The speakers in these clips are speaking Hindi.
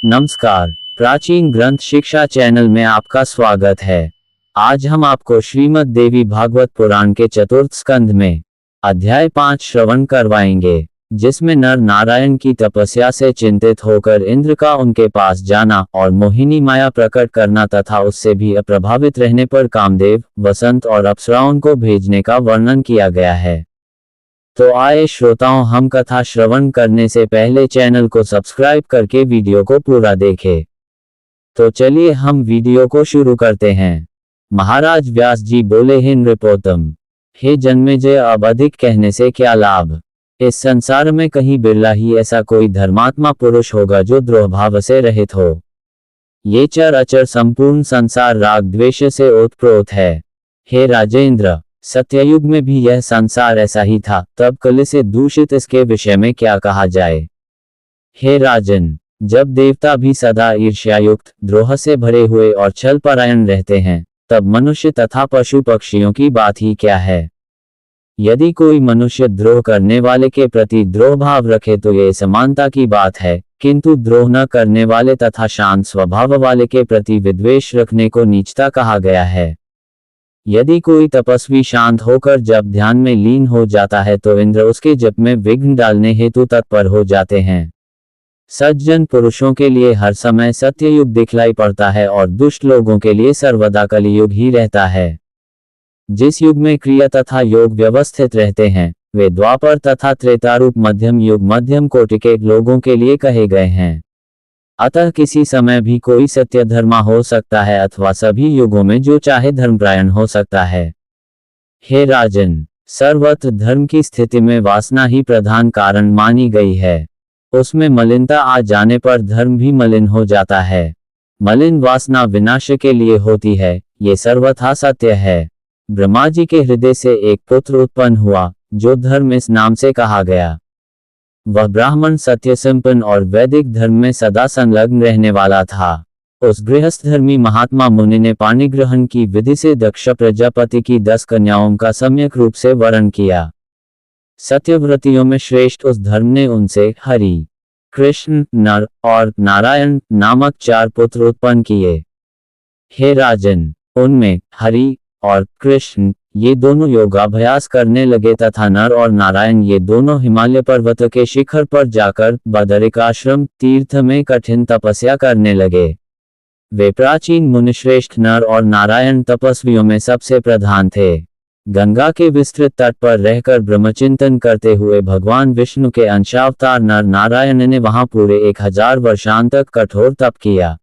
नमस्कार। प्राचीन ग्रंथ शिक्षा चैनल में आपका स्वागत है। आज हम आपको श्रीमद् देवी भागवत पुराण के चतुर्थ स्कंध में अध्याय 5 श्रवण करवाएंगे, जिसमें नर नारायण की तपस्या से चिंतित होकर इंद्र का उनके पास जाना और मोहिनी माया प्रकट करना तथा उससे भी अप्रभावित रहने पर कामदेव, वसंत और अप्सराओं को भेजने का वर्णन किया गया है। तो आए श्रोताओं, हम कथा श्रवण करने से पहले चैनल को सब्सक्राइब करके वीडियो को पूरा देखें। तो चलिए हम वीडियो को शुरू करते हैं। महाराज व्यास जी बोले, हे नृपोत्तम, हे जन्मेजय, अब अधिक कहने से क्या लाभ। इस संसार में कहीं बिरला ही ऐसा कोई धर्मात्मा पुरुष होगा जो द्रोहभाव से रहित हो। ये चर अचर संपूर्ण संसार राग द्वेष से ओतप्रोत है। हे राजेंद्र, सत्ययुग में भी यह संसार ऐसा ही था, तब कलि से दूषित इसके विषय में क्या कहा जाए। हे राजन, जब देवता भी सदा ईर्ष्यायुक्त, द्रोह से भरे हुए और छल परायण रहते हैं, तब मनुष्य तथा पशु पक्षियों की बात ही क्या है। यदि कोई मनुष्य द्रोह करने वाले के प्रति द्रोह भाव रखे तो ये समानता की बात है, किंतु द्रोह न करने वाले तथा शांत स्वभाव वाले के प्रति विद्वेष रखने को नीचता कहा गया है। यदि कोई तपस्वी शांत होकर जब ध्यान में लीन हो जाता है तो इंद्र उसके जप में विघ्न डालने हेतु तत्पर हो जाते हैं। सज्जन पुरुषों के लिए हर समय सत्ययुग दिखलाई पड़ता है और दुष्ट लोगों के लिए सर्वदा कलियुग ही रहता है। जिस युग में क्रिया तथा योग व्यवस्थित रहते हैं, वे द्वापर तथा त्रेतारूप मध्यम युग मध्यम कोटि के लोगों के लिए कहे गए हैं। अतः किसी समय भी कोई सत्य धर्मा हो सकता है अथवा सभी युगों में जो चाहे धर्मपरायण हो सकता है। हे राजन, सर्वत्र धर्म की स्थिति में वासना ही प्रधान कारण मानी गई है। उसमें मलिनता आ जाने पर धर्म भी मलिन हो जाता है। मलिन वासना विनाश के लिए होती है, ये सर्वथा सत्य है। ब्रह्मा जी के हृदय से एक पुत्र उत्पन्न हुआ, जो धर्म इस नाम से कहा गया। वह ब्राह्मण सत्य संपन्न और वैदिक धर्म में सदा संलग्न रहने वाला था। उस गृहस्थ धर्मी महात्मा मुनि ने पाणिग्रहण की विधि से दक्ष प्रजापति की 10 कन्याओं का सम्यक रूप से वरण किया। सत्यव्रतियों में श्रेष्ठ उस धर्म ने उनसे हरि, कृष्ण, नर और नारायण नामक 4 पुत्र उत्पन्न किए। हे राजन, उनमें हरि और कृष्ण ये दोनों योगाभ्यास करने लगे तथा नर और नारायण ये दोनों हिमालय पर्वत के शिखर पर जाकर बदरिकाश्रम तीर्थ में कठिन तपस्या करने लगे। वे प्राचीन मुनिश्रेष्ठ नर और नारायण तपस्वियों में सबसे प्रधान थे। गंगा के विस्तृत तट पर रहकर ब्रह्मचिंतन करते हुए भगवान विष्णु के अंशावतार नर नारायण ने वहां पूरे 1000 वर्षांत तक कठोर तप किया।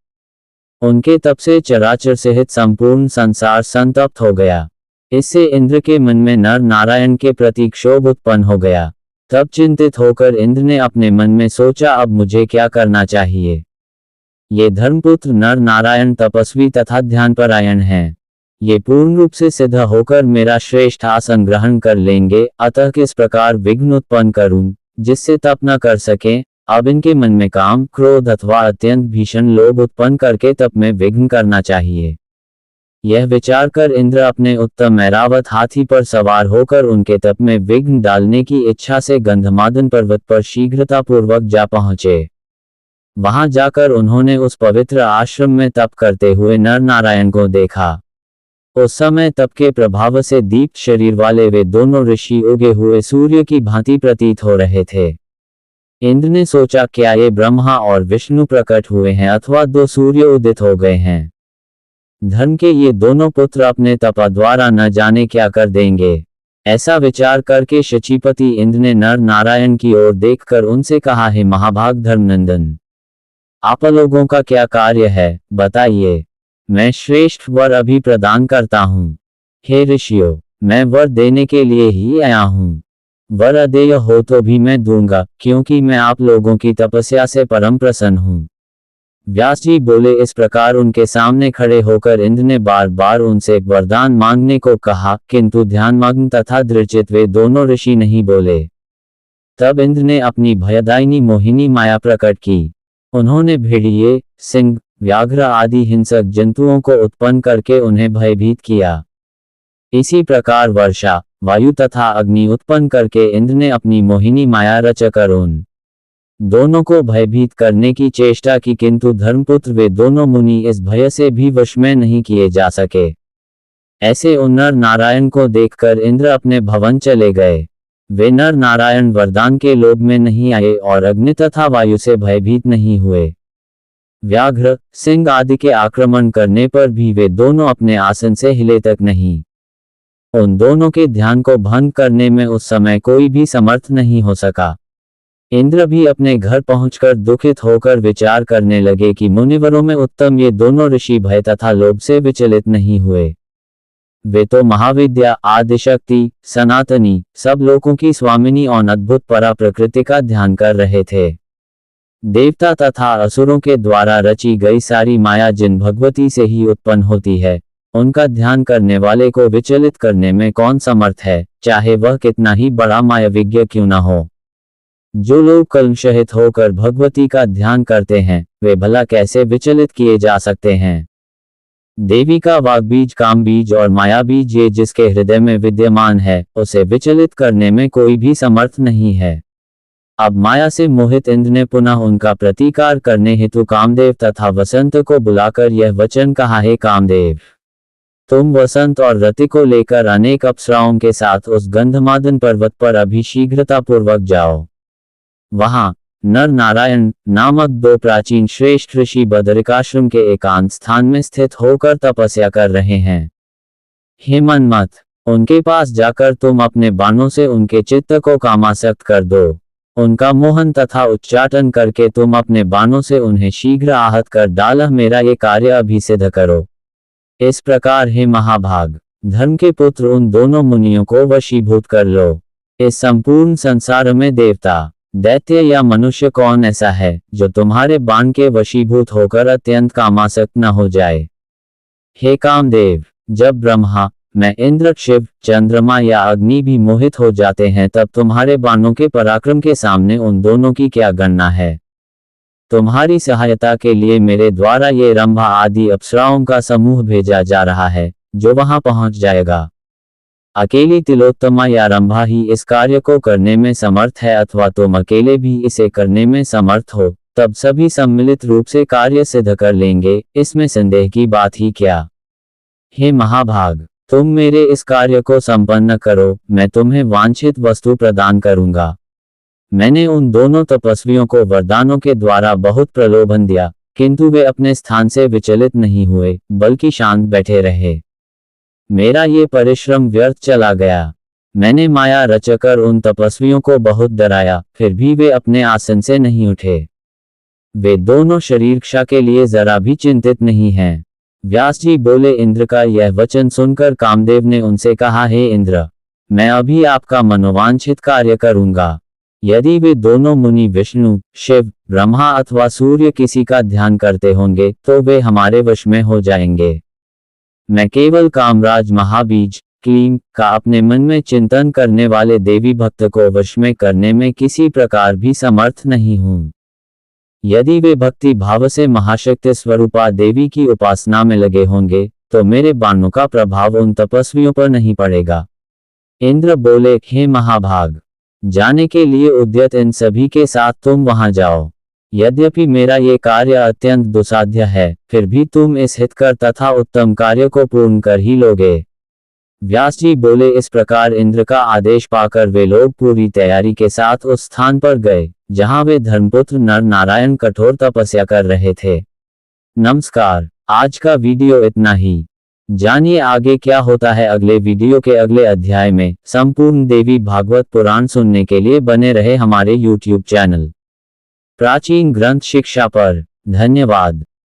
उनके तप से चराचर सहित संपूर्ण संसार संतप्त हो गया। इससे इंद्र के मन में नर नारायण के प्रति क्षोभ उत्पन्न हो गया। तब चिंतित होकर इंद्र ने अपने मन में सोचा, अब मुझे क्या करना चाहिए। ये धर्मपुत्र नर नारायण तपस्वी तथा ध्यानपरायण हैं। ये पूर्ण रूप से सिद्ध होकर मेरा श्रेष्ठ आसन ग्रहण कर लेंगे, अतः किस प्रकार विघ्न उत्पन्न करूं जिससे तप न कर सके। अब इनके मन में काम, क्रोध अथवा अत्यंत भीषण लोभ उत्पन्न करके तप में विघ्न करना चाहिए। यह विचार कर इंद्र अपने उत्तम ऐरावत हाथी पर सवार होकर उनके तप में विघ्न डालने की इच्छा से गंधमादन पर्वत पर शीघ्रतापूर्वक जा पहुंचे। वहां जाकर उन्होंने उस पवित्र आश्रम में तप करते हुए नर नारायण को देखा। उस समय तप के प्रभाव से दीप्त शरीर वाले वे दोनों ऋषि उगे हुए सूर्य की भांति प्रतीत हो रहे थे। इंद्र ने सोचा, क्या ये ब्रह्मा और विष्णु प्रकट हुए हैं अथवा 2 सूर्य उदित हो गए हैं। धर्म के ये दोनों पुत्र अपने तपा द्वारा न जाने क्या कर देंगे। ऐसा विचार करके शचीपति इंद्र ने नर नारायण की ओर देखकर उनसे कहा, हे महाभाग धर्मनंदन, आप लोगों का क्या कार्य है, बताइए। मैं श्रेष्ठ वर अभी प्रदान करता हूँ। हे ऋषियों, मैं वर देने के लिए ही आया हूँ। वर अदेय हो तो भी मैं दूंगा, क्योंकि मैं आप लोगों की तपस्या से परम प्रसन्न हूँ। व्यास जी बोले, इस प्रकार उनके सामने खड़े होकर इंद्र ने बार बार उनसे वरदान मांगने को कहा, किंतु ध्यानमग्न तथा दृढ़चित्त वे दोनों ऋषि नहीं बोले। तब इंद्र ने अपनी भयदायिनी मोहिनी माया प्रकट की। उन्होंने भेड़िए, सिंह, व्याघ्र आदि हिंसक जंतुओं को उत्पन्न करके उन्हें भयभीत किया। इसी प्रकार वर्षा, वायु तथा अग्नि उत्पन्न करके इंद्र ने अपनी मोहिनी माया रचकर उन दोनों को भयभीत करने की चेष्टा की, किंतु धर्मपुत्र वे दोनों मुनि इस भय से भी वश में नहीं किए जा सके। ऐसे उन नर नारायण को देखकर इंद्र अपने भवन चले गए। वे नर नारायण वरदान के लोभ में नहीं आए और अग्नि तथा वायु से भयभीत नहीं हुए। व्याघ्र, सिंह आदि के आक्रमण करने पर भी वे दोनों अपने आसन से हिले तक नहीं। उन दोनों के ध्यान को भंग करने में उस समय कोई भी समर्थ नहीं हो सका। इंद्र भी अपने घर पहुंचकर दुखित होकर विचार करने लगे कि मुनिवरों में उत्तम ये दोनों ऋषि भय तथा लोभ से विचलित नहीं हुए। वे तो महाविद्या, आदिशक्ति, सनातनी, सब लोकों की स्वामिनी और अद्भुत परा प्रकृति का ध्यान कर रहे थे। देवता तथा असुरों के द्वारा रची गई सारी माया जिन भगवती से ही उत्पन्न होती है, उनका ध्यान करने वाले को विचलित करने में कौन समर्थ है, चाहे वह कितना ही बड़ा मायाविज्ञ क्यों न हो। जो लोग कलुषित होकर भगवती का ध्यान करते हैं, वे भला कैसे विचलित किए जा सकते हैं। देवी का वाग्बीज, काम बीज और माया बीज ये जिसके हृदय में विद्यमान है, उसे विचलित करने में कोई भी समर्थ नहीं है। अब माया से मोहित इंद्र ने पुनः उनका प्रतिकार करने हेतु कामदेव तथा वसंत को बुलाकर यह वचन कहा, हे कामदेव, तुम वसंत और रति को लेकर अनेक अप्सराओं के साथ उस गंधमादन पर्वत पर अभी शीघ्रतापूर्वक जाओ। वहां नर नारायण नामक दो प्राचीन श्रेष्ठ ऋषि बदरिकाश्रम के एकांत स्थान में स्थित होकर तपस्या कर रहे हैं। हे मनमत, उनके पास जाकर तुम अपने बाणों से उनके चित्त को कामासक्त कर दो। उनका मोहन तथा उच्चाटन करके तुम अपने बाणों से उन्हें शीघ्र आहत कर डालह मेरा ये कार्य अभी सिद्ध करो। इस प्रकार हे महाभाग, धर्म के पुत्र, उन दोनों मुनियों को वशीभूत कर लो। इस संपूर्ण संसार में देवता, दैत्य या मनुष्य कौन ऐसा है जो तुम्हारे बाण के वशीभूत होकर अत्यंत कामासक्त न हो जाए। हे कामदेव, जब ब्रह्मा, मैं इंद्र, शिव, चंद्रमा या अग्नि भी मोहित हो जाते हैं, तब तुम्हारे बाणों के पराक्रम के सामने उन दोनों की क्या गणना है। तुम्हारी सहायता के लिए मेरे द्वारा ये रंभा आदि अप्सराओं का समूह भेजा जा रहा है, जो वहां पहुंच जाएगा। अकेली तिलोत्तमा या रंभा ही इस कार्य को करने में समर्थ है, अथवा तुम अकेले भी इसे करने में समर्थ हो, तब सभी सम्मिलित रूप से कार्य सिद्ध कर लेंगे, इसमें संदेह की बात ही क्या। हे महाभाग, तुम मेरे इस कार्य को संपन्न करो, मैं तुम्हें वांछित वस्तु प्रदान करूंगा। मैंने उन दोनों तपस्वियों को वरदानों के द्वारा बहुत प्रलोभन दिया, किंतु वे अपने स्थान से विचलित नहीं हुए, बल्कि शांत बैठे रहे। मेरा ये परिश्रम व्यर्थ चला गया। मैंने माया रचकर उन तपस्वियों को बहुत डराया, फिर भी वे अपने आसन से नहीं उठे। वे दोनों शरीरक्षा के लिए जरा भी चिंतित नहीं हैं। व्यास जी बोले, इंद्र का यह वचन सुनकर कामदेव ने उनसे कहा, हे इंद्र, मैं अभी आपका मनोवांछित कार्य करूंगा। यदि वे दोनों मुनि विष्णु, शिव, ब्रह्मा अथवा सूर्य किसी का ध्यान करते होंगे, तो वे हमारे वश में हो जाएंगे। मैं केवल कामराज महाबीज, क्लीम का अपने मन में चिंतन करने वाले देवी भक्त को वश में करने में किसी प्रकार भी समर्थ नहीं हूं। यदि वे भक्ति भाव से महाशक्ति स्वरूपा देवी की उपासना में लगे होंगे, तो मेरे बाणों का प्रभाव उन तपस्वियों पर नहीं पड़ेगा। इंद्र बोले, हे महाभाग, जाने के लिए उद्यत इन सभी के साथ तुम वहां जाओ। यद्यपि मेरा ये कार्य अत्यंत दुसाध्य है, फिर भी तुम इस हितकर तथा उत्तम कार्य को पूर्ण कर ही लोगे। व्यास जी बोले, इस प्रकार इंद्र का आदेश पाकर वे लोग पूरी तैयारी के साथ उस स्थान पर गए, जहां वे धर्मपुत्र नर नारायण कठोर तपस्या कर रहे थे। नमस्कार, आज का वीडियो इतना ही। जानिए आगे क्या होता है अगले वीडियो के अगले अध्याय में। संपूर्ण देवी भागवत पुराण सुनने के लिए बने रहे हमारे YouTube चैनल प्राचीन ग्रंथ शिक्षा पर। धन्यवाद।